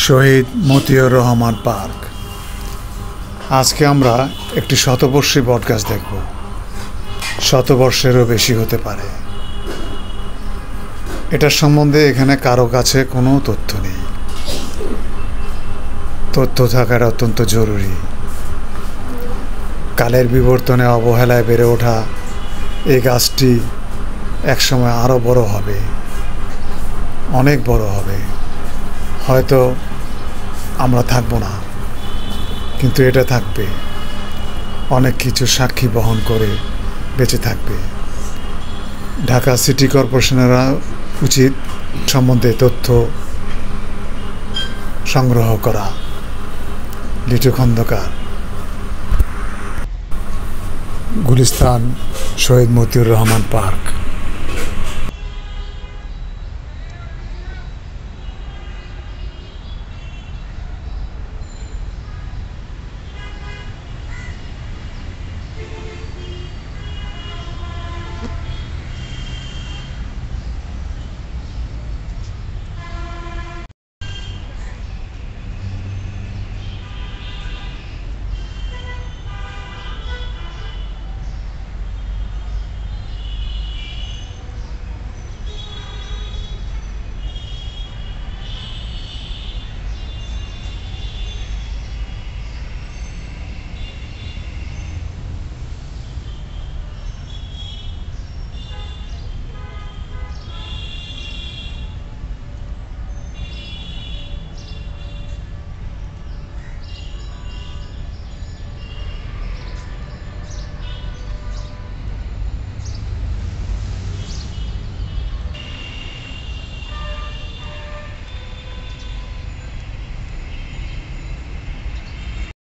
শহীদ Motiur Rahman park. আজকে আমরা একটি শতবর্ষী বটগাছ দেখব। শতবর্ষেরও বেশি হতে পারে। এটার সম্বন্ধে এখানে কারো কাছে কোনো তথ্য নেই। তথ্য থাকাটা অত্যন্ত জরুরি। কালের বিবর্তনে অবহেলায় বেড়ে ওঠা এই গাছটি একসময় আরও বড় হবে, অনেক বড় হবে। হয়তো আমরা থাকব না, কিন্তু এটা থাকবে, অনেক কিছু সাক্ষী বহন করে বেঁচে থাকবে। ঢাকা সিটি কর্পোরেশনেরা উচিত সম্বন্ধে তথ্য সংগ্রহ করা। লিটু খন্দকার, গুলিস্তান, শহীদ মতিউর রহমান পার্ক।